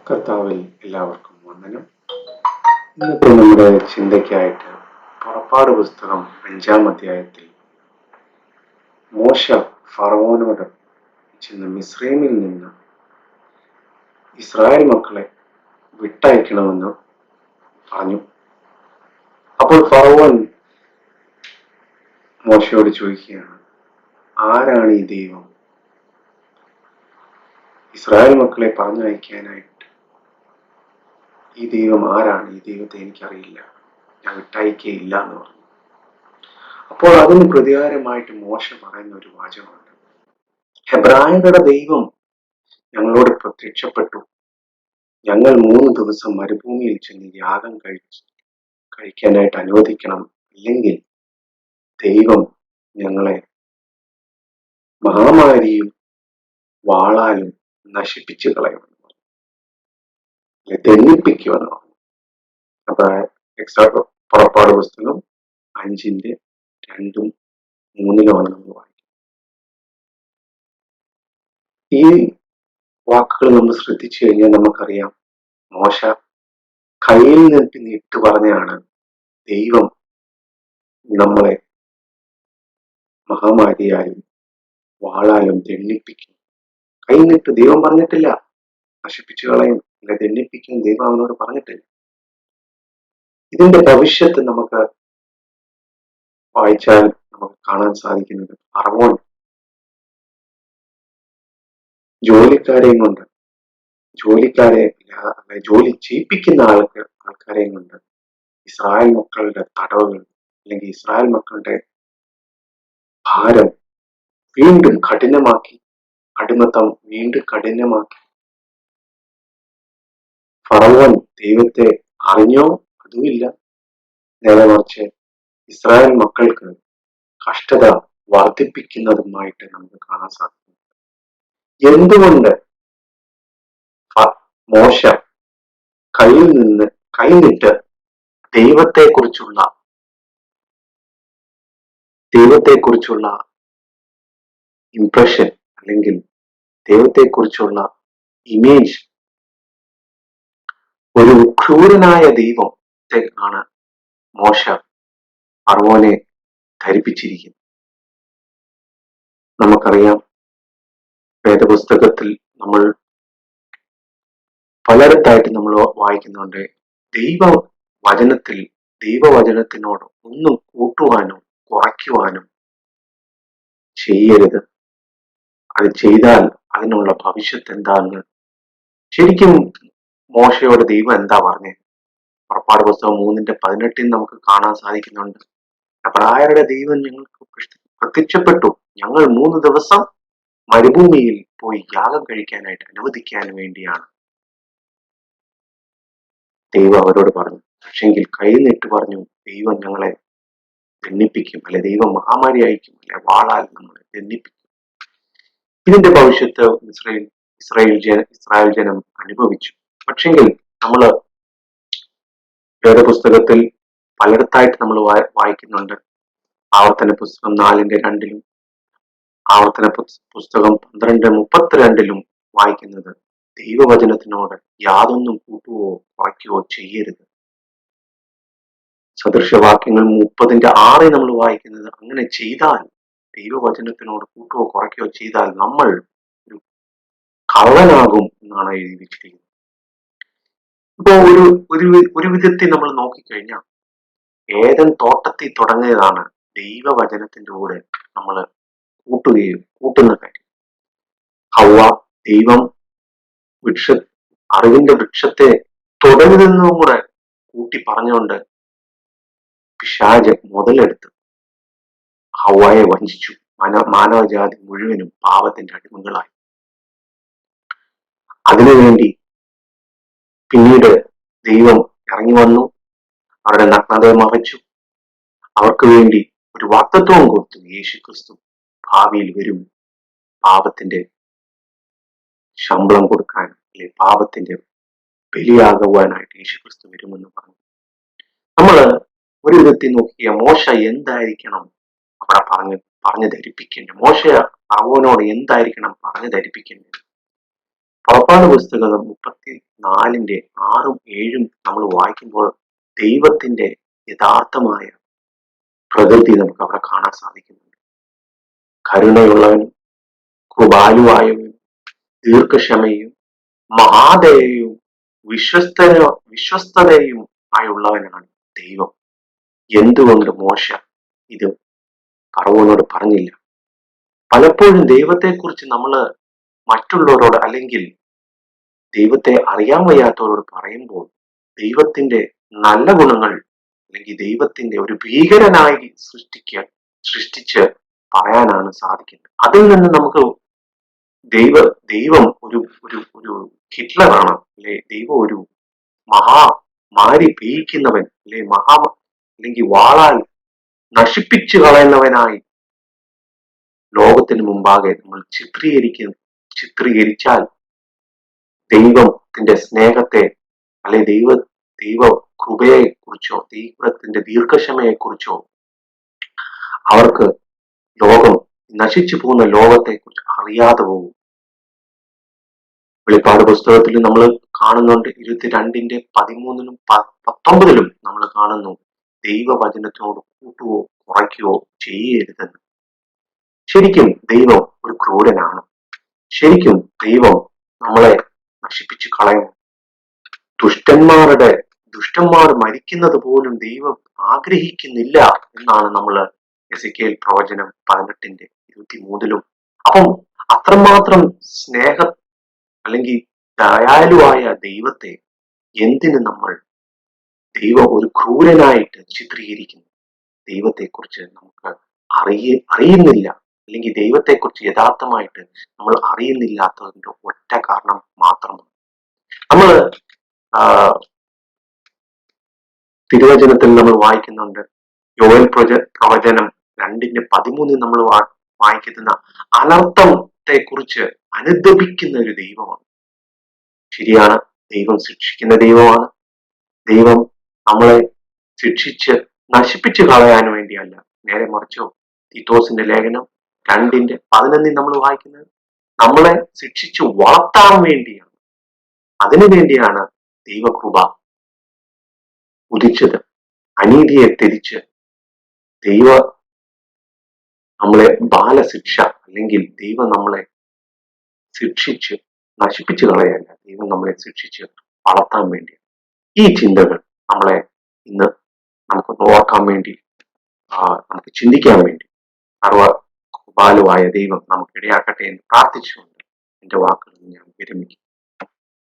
കർത്താവിൽ എല്ലാവർക്കും വന്ദനം. ഇന്നത്തെ നമ്മുടെ ചിന്തയ്ക്കായിട്ട് പുറപ്പാട് പുസ്തകം 5-ാം അധ്യായത്തിൽ മോശ ഫറവോനോട് ചെന്ന് മിസ്രൈമിൽ നിന്ന് ഇസ്രായേൽ മക്കളെ വിട്ടയക്കണമെന്ന് പറഞ്ഞു. അപ്പോൾ ഫറവോൻ മോശയോട് ചോദിക്കുകയാണ്, ആരാണ് ഈ ദൈവം? ഇസ്രായേൽ മക്കളെ പറഞ്ഞയക്കാനായിട്ട് ഈ ദൈവം ആരാണ്? ഈ ദൈവത്തെ എനിക്കറിയില്ല, ഞാൻ വിട്ടയക്കുകയില്ല എന്ന് പറഞ്ഞു. അപ്പോൾ അതിന് പ്രതികാരമായിട്ട് മോശ പറയുന്ന ഒരു വാചകമുണ്ട്. ഹെബ്രായരുടെ ദൈവം ഞങ്ങളോട് പ്രത്യക്ഷപ്പെട്ടു, ഞങ്ങൾ 3 ദിവസം മരുഭൂമിയിൽ ചെന്ന് യാഗം കഴിക്കാനായിട്ട് അനുവദിക്കണം, ഇല്ലെങ്കിൽ ദൈവം ഞങ്ങളെ മഹാമാരിയും വാളാലും നശിപ്പിച്ചു കളയുമെന്ന് പറഞ്ഞു, തെന്നിപ്പിക്കുമെന്ന് പറഞ്ഞു. അപ്പൊ പുറപ്പാട് പുസ്തകം 5-ന്റെ 2-ഉം 3-ലുമാണ് നമ്മൾ വായിക്കുന്നത്. ഈ വാക്കുകൾ നമ്മൾ ശ്രദ്ധിച്ചു കഴിഞ്ഞാൽ നമുക്കറിയാം, മോശ കയ്യിൽ നിന്ന് ഇട്ട് പറഞ്ഞാണ് ദൈവം നമ്മളെ മഹാമാരിയാലും വാളാലും ദണ്ഡിപ്പിക്കും. കൈ നിട്ട് ദൈവം പറഞ്ഞിട്ടില്ല നശിപ്പിച്ചു കളയും അല്ലെ ദണ്ഡിപ്പിക്കും, ദൈവം അവനോട് പറഞ്ഞിട്ടില്ല. ഇതിന്റെ ഭവിഷ്യത്ത് നമുക്ക് വായിച്ചാൽ നമുക്ക് കാണാൻ സാധിക്കുന്നത്, ഫറവോൻ ജോലിക്കാരെയും കൊണ്ട് ജോലി ചെയ്യിപ്പിക്കുന്ന ആൾക്കാരെയും കൊണ്ട് ഇസ്രായേൽ മക്കളുടെ തടവുകൾ അല്ലെങ്കിൽ ഇസ്രായേൽ മക്കളുടെ ഭാരം വീണ്ടും കഠിനമാക്കി, അടിമത്തം വീണ്ടും കഠിനമാക്കി. ഫറവോൻ ദൈവത്തെ അറിഞ്ഞോ അതുമില്ല, നേരെ മറിച്ച് ഇസ്രായേൽ മക്കൾക്ക് കഷ്ടത വർദ്ധിപ്പിക്കുന്നതുമായിട്ട് നമുക്ക് കാണാൻ സാധിക്കും. എന്തുകൊണ്ട് മോശ കൈനിട്ട് ദൈവത്തെക്കുറിച്ചുള്ള ഇംപ്രഷൻ അല്ലെങ്കിൽ ദൈവത്തെക്കുറിച്ചുള്ള ഇമേജ് ഒരു ക്രൂരനായ ദൈവത്തെ ആണ് മോശ ഫറവോനെ ധരിപ്പിച്ചിരിക്കുന്നത്. നമുക്കറിയാം, വേദപുസ്തകത്തിൽ നമ്മൾ പലയിടത്തായിട്ട് നമ്മൾ വായിക്കുന്നുണ്ട്, ദൈവവചനത്തിനോട് ഒന്നും കൂട്ടുവാനും കുറയ്ക്കുവാനും ചെയ്യരുത്, അത് ചെയ്താൽ അതിനുള്ള ഭവിഷ്യത്ത് എന്താന്ന്. ശരിക്കും മോശയോട് ദൈവം എന്താ പറഞ്ഞത്? പുറപ്പാട് പുസ്തകം 3-ന്റെ 18 നമുക്ക് കാണാൻ സാധിക്കുന്നുണ്ട്. എബ്രായരുടെ ദൈവം ഞങ്ങൾക്ക് പ്രത്യക്ഷപ്പെട്ടു, ഞങ്ങൾ 3 ദിവസം മരുഭൂമിയിൽ പോയി യാഗം കഴിക്കാനായിട്ട് അനുവദിക്കാൻ വേണ്ടിയാണ് ദൈവം അവരോട് പറഞ്ഞു. പക്ഷെങ്കിൽ കൈനിട്ട് പറഞ്ഞു, ദൈവം ഞങ്ങളെ ദണ്ഡിപ്പിക്കും, അല്ലെ ദൈവം മഹാമാരി അയക്കും, അല്ലെ വാളാൽ നമ്മളെ ദണ്ഡിപ്പിക്കും. ഇതിന്റെ ഭവിഷ്യത്ത് ഇസ്രായേൽ ജനം അനുഭവിച്ചു. പക്ഷെങ്കിൽ നമ്മള് വേദപുസ്തകത്തിൽ പലയിടത്തായിട്ട് നമ്മൾ വായിക്കുന്നുണ്ട്. ആവർത്തന പുസ്തകം 4-ന്റെ 2-ലും ആവർത്തന പുസ്തകം 12-32-ലും വായിക്കുന്നത്, ദൈവവചനത്തിനോട് യാതൊന്നും കൂട്ടുകയോ കുറയ്ക്കുകയോ ചെയ്യരുത്. സദൃശവാക്യങ്ങൾ 30-ന്റെ 6 നമ്മൾ വായിക്കുന്നത്, അങ്ങനെ ചെയ്താൽ, ദൈവവചനത്തിനോട് കൂട്ടുകയോ കുറയ്ക്കുകയോ ചെയ്താൽ നമ്മൾ ഒരു കള്ളനാകും എന്നാണ് എഴുതി വെച്ചിരിക്കുന്നത്. ഇപ്പോ ഒരു വിധത്തിൽ നമ്മൾ നോക്കിക്കഴിഞ്ഞാൽ ഏദൻ തോട്ടത്തിൽ തുടങ്ങിയതാണ് ദൈവവചനത്തിന്റെ കൂടെ നമ്മൾ കൂട്ടുന്ന കാര്യം. ഹവ്വ ദൈവം അറിവിന്റെ വൃക്ഷത്തെ തുടരുതെന്നും കൂടെ കൂട്ടി പറഞ്ഞുകൊണ്ട് പിശാച് മുതലെടുത്ത് ഹവ്വയെ വഞ്ചിച്ചു. മാനവജാതി മുഴുവനും പാപത്തിന്റെ അടിമകളായി. അതിനുവേണ്ടി പിന്നീട് ദൈവം ഇറങ്ങി വന്നു, അവരുടെ നഗ്നതയെ മറച്ചു, അവർക്ക് വേണ്ടി ഒരു വാഗ്ദത്തവും കൊടുത്തു. യേശുക്രിസ്തു ഭാവിയിൽ വരും, പാപത്തിന്റെ ശമ്പളം കൊടുക്കാൻ, അല്ലെ പാപത്തിന്റെ ബലിയാകുവാനായിട്ട് യേശുക്രിസ്തു വരുമെന്ന് പറഞ്ഞു. നമ്മള് ഒരു വിധത്തിൽ നോക്കിയ മോശ എന്തായിരിക്കണം അവിടെ പറഞ്ഞു ധരിപ്പിക്കേണ്ടത്? മോശ ഫറവോനോട് എന്തായിരിക്കണം പറഞ്ഞു ധരിപ്പിക്കേണ്ടത്? പുറപ്പാട് പുസ്തകം 34:6-7 നമ്മൾ വായിക്കുമ്പോൾ ദൈവത്തിന്റെ യഥാർത്ഥമായ പ്രകൃതി നമുക്ക് അവിടെ കാണാൻ സാധിക്കുന്നുണ്ട്. കരുണയുള്ളവനും കൃപാലുവായവനും ദീർഘക്ഷമയും മഹാദയയും വിശ്വസ്തതയും ആയുള്ളവനാണ് ദൈവം. എന്തുകൊണ്ട് മോശ ഇത് ഫറവോനോട് പറഞ്ഞില്ല? പലപ്പോഴും ദൈവത്തെക്കുറിച്ച് നമ്മൾ മറ്റുള്ളവരോട് അല്ലെങ്കിൽ ദൈവത്തെ അറിയാൻ വയ്യാത്തവരോട് പറയുമ്പോൾ ദൈവത്തിന്റെ നല്ല ഗുണങ്ങൾ അല്ലെങ്കിൽ ദൈവത്തിന്റെ ഒരു ഭീകരനായി സൃഷ്ടിച്ച് പറയാനാണ് സാധിക്കുന്നത്. അതിൽ നിന്ന് നമുക്ക് ദൈവം ഒരു ഒരു ഒരു ഹിറ്റ്ലറാണ്, അല്ലെ ദൈവം ഒരു മാരി പെയ്യിക്കുന്നവൻ, അല്ലെങ്കിൽ വാളാൽ നശിപ്പിച്ചു കളയുന്നവനായി ലോകത്തിന് മുമ്പാകെ നമ്മൾ ചിത്രീകരിച്ചാൽ ദൈവത്തിന്റെ സ്നേഹത്തെ അല്ലെ ദൈവ കൃപയെ കുറിച്ചോ ദൈവത്തിന്റെ ദീർഘക്ഷമയെ കുറിച്ചോ അവർക്ക് നശിച്ചു പോകുന്ന ലോകത്തെ കുറിച്ച് അറിയാതെ പോകും. വെളിപ്പാട് പുസ്തകത്തിൽ നമ്മൾ കാണുന്നുണ്ട് 22:13-19 നമ്മൾ കാണുന്നു, ദൈവവചനത്തോട് കൂട്ടുകയോ കുറയ്ക്കുകയോ ചെയ്യരുതെന്ന്. ശരിക്കും ദൈവം ഒരു ക്രൂരനാണ്. ശരിക്കും ദൈവം നമ്മളെ നശിപ്പിച്ചു കളയുന്നു. ദുഷ്ടന്മാർ മരിക്കുന്നത് പോലും ദൈവം ആഗ്രഹിക്കുന്നില്ല എന്നാണ് നമ്മൾ എസെക്കിയേൽ പ്രവചനം 18:23 അപ്പം അത്രമാത്രം സ്നേഹം അല്ലെങ്കിൽ ദയാലുവായ ദൈവത്തെ എന്തിന് നമ്മൾ ദൈവം ഒരു ക്രൂരനായിട്ട് ചിത്രീകരിക്കുന്നു? ദൈവത്തെക്കുറിച്ച് നമുക്ക് അറിയുന്നില്ല, അല്ലെങ്കിൽ ദൈവത്തെക്കുറിച്ച് യഥാർത്ഥമായിട്ട് നമ്മൾ അറിയുന്നില്ലാത്തതിന്റെ ഒറ്റ കാരണം മാത്രമാണ്. നമ്മൾ തിരുവചനത്തിൽ നമ്മൾ വായിക്കുന്നുണ്ട്, യോവേൽ പ്രവചനം 2:13 നമ്മൾ വായിക്കുന്ന അനർത്ഥത്തെ കുറിച്ച് അനുദപിക്കുന്ന ഒരു ദൈവമാണ്. ശരിയാണ്, ദൈവം ശിക്ഷിക്കുന്ന ദൈവമാണ്. ദൈവം നമ്മളെ ശിക്ഷിച്ച് നശിപ്പിച്ചു കളയാൻ വേണ്ടിയല്ല, നേരെ മറിച്ചോ തീത്തോസിന്റെ ലേഖനം 2:11 നമ്മൾ വായിക്കുന്നത് നമ്മളെ ശിക്ഷിച്ച് വളർത്താൻ വേണ്ടിയാണ്. അതിനു വേണ്ടിയാണ് ദൈവകൃപ ഉദിച്ചത്. അനീതിയെ തിരിച്ച് നമ്മളെ ബാലശിക്ഷ അല്ലെങ്കിൽ ദൈവം നമ്മളെ ശിക്ഷിച്ച് നശിപ്പിച്ചു കളയല്ല, ദൈവം നമ്മളെ ശിക്ഷിച്ച് വളർത്താൻ വേണ്ടിയാണ്. ഈ ചിന്തകൾ നമ്മളെ ഇന്ന് നമുക്കൊന്ന് ഓർക്കാൻ വേണ്ടി, നമുക്ക് ചിന്തിക്കാൻ വേണ്ടി സർവ്വകൃപാലുവായ ദൈവം നമുക്ക് ഇടയാക്കട്ടെ എന്ന് പ്രാർത്ഥിച്ചുകൊണ്ട് എന്റെ വാക്കുകൾ ഞാൻ വിരമിക്കും.